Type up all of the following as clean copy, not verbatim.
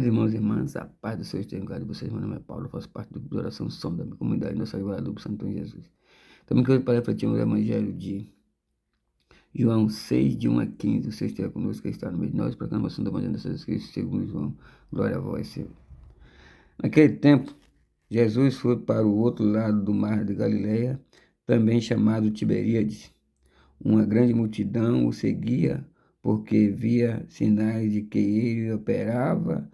Queridos irmãos e irmãs, a paz do Senhor esteja em cada de vocês. Meu nome é Paulo, faço parte do grupo de oração Som da minha comunidade, nossa Guadalupe, Santo Antônio Jesus. Também quero para refletir o Evangelho de João 6, de 1 a 15. O Senhor esteja conosco, que está no meio de nós, proclamação do Evangelho de Jesus Cristo, segundo João. Glória a vós, Senhor. Naquele tempo, Jesus foi para o outro lado do mar de Galileia, também chamado Tiberíades. Uma grande multidão o seguia, porque via sinais de que ele operava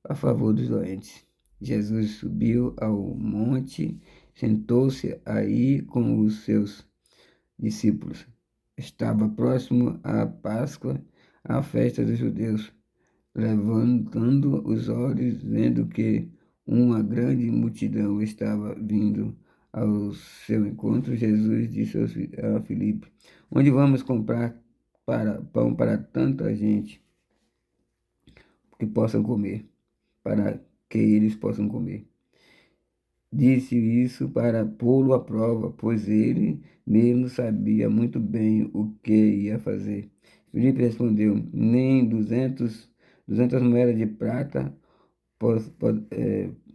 a favor dos doentes. Jesus subiu ao monte, sentou-se aí com os seus discípulos. Estava próximo à Páscoa, a festa dos judeus. Levantando os olhos, vendo que uma grande multidão estava vindo ao seu encontro, Jesus disse a Filipe: Onde vamos comprar pão para tanta gente que possam comer? Para que eles possam comer. Disse isso para pô-lo à prova, pois ele mesmo sabia muito bem o que ia fazer. Filipe respondeu: Nem 200 moedas de prata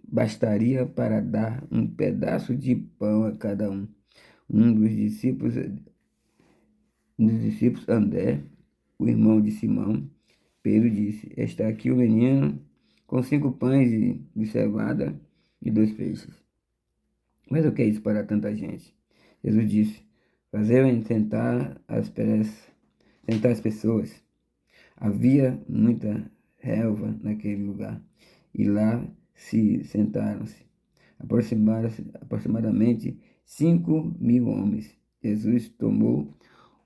bastaria para dar um pedaço de pão a cada um. Um dos discípulos, André, o irmão de Simão, Pedro, disse: Está aqui o menino com 5 pães de cevada e 2 peixes. Mas o que é isso para tanta gente? Jesus disse: Fazei-me sentar as pessoas. Havia muita relva naquele lugar, e lá se sentaram-se. Aproximadamente 5.000 homens. Jesus tomou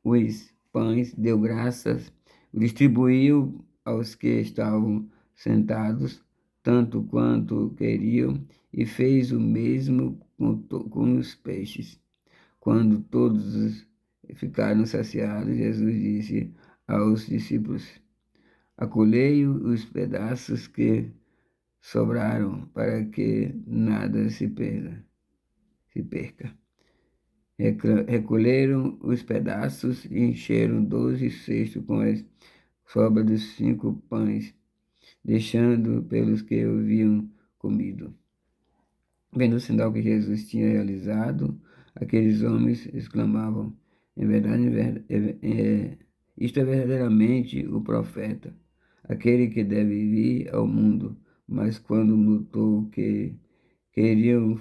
os pães, deu graças, distribuiu aos que estavam sentados, tanto quanto queriam, e fez o mesmo com os peixes. Quando todos ficaram saciados, Jesus disse aos discípulos: Acolhei os pedaços que sobraram, para que nada se perca. Recolheram os pedaços e encheram 12 cestos com as sobras dos 5 pães, deixando pelos que haviam comido. Vendo o sinal que Jesus tinha realizado, aqueles homens exclamavam: Em verdade, isto é verdadeiramente o profeta, aquele que deve vir ao mundo. Mas quando notou que queriam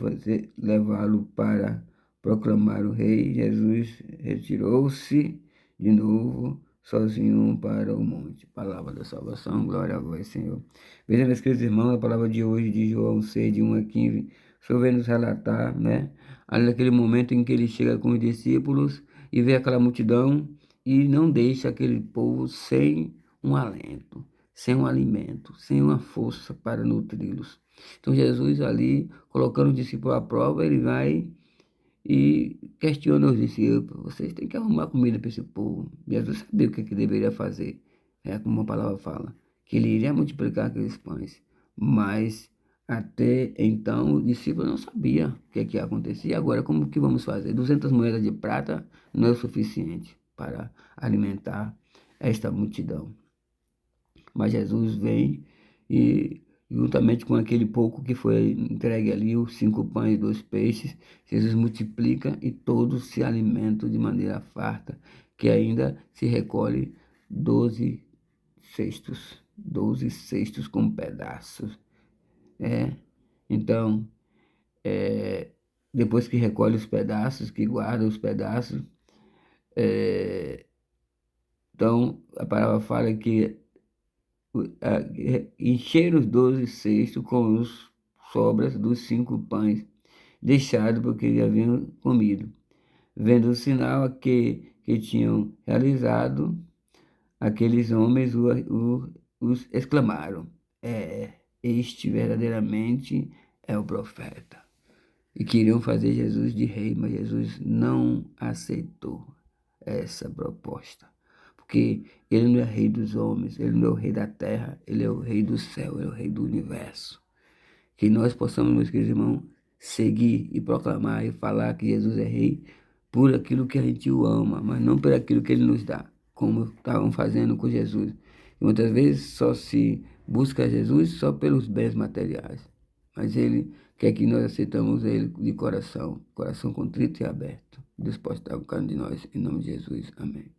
levá-lo para proclamar o rei, Jesus retirou-se de novo, sozinho para o monte. Palavra da salvação, glória a vós, Senhor. Vejam, meus queridos irmãos, a palavra de hoje de João 6, de 1 a 15, o Senhor vem nos relatar, né? Ali naquele momento em que ele chega com os discípulos e vê aquela multidão e não deixa aquele povo sem um alento, sem um alimento, sem uma força para nutri-los. Então Jesus ali, colocando o discípulo à prova, ele vai e questiona os discípulos: vocês têm que arrumar comida para esse povo. Jesus sabia o que deveria fazer, como a palavra fala, que ele iria multiplicar aqueles pães, mas até então o discípulo não sabia o que ia acontecer. E agora, como que vamos fazer? 200 moedas de prata não é o suficiente para alimentar esta multidão. Mas Jesus vem e, juntamente com aquele pouco que foi entregue ali, os 5 pães e 2 peixes, Jesus multiplica e todos se alimentam de maneira farta, que ainda se recolhe 12 cestos com pedaços. Então, depois que recolhe os pedaços, que guarda os pedaços, então a palavra fala que encheram os 12 cestos com os sobras dos 5 pães deixados porque eles haviam comido. Vendo o sinal que tinham realizado, aqueles homens os exclamaram: este verdadeiramente é o profeta. E queriam fazer Jesus de rei, mas Jesus não aceitou essa proposta. Porque ele não é rei dos homens, ele não é o rei da terra, ele é o rei do céu, ele é o rei do universo. Que nós possamos, meus queridos irmãos, seguir e proclamar e falar que Jesus é rei por aquilo que a gente o ama, mas não por aquilo que ele nos dá, como estavam fazendo com Jesus. E muitas vezes só se busca Jesus só pelos bens materiais, mas Ele quer que nós aceitamos Ele de coração, coração contrito e aberto. Deus possa estar com cada um de nós, em nome de Jesus. Amém.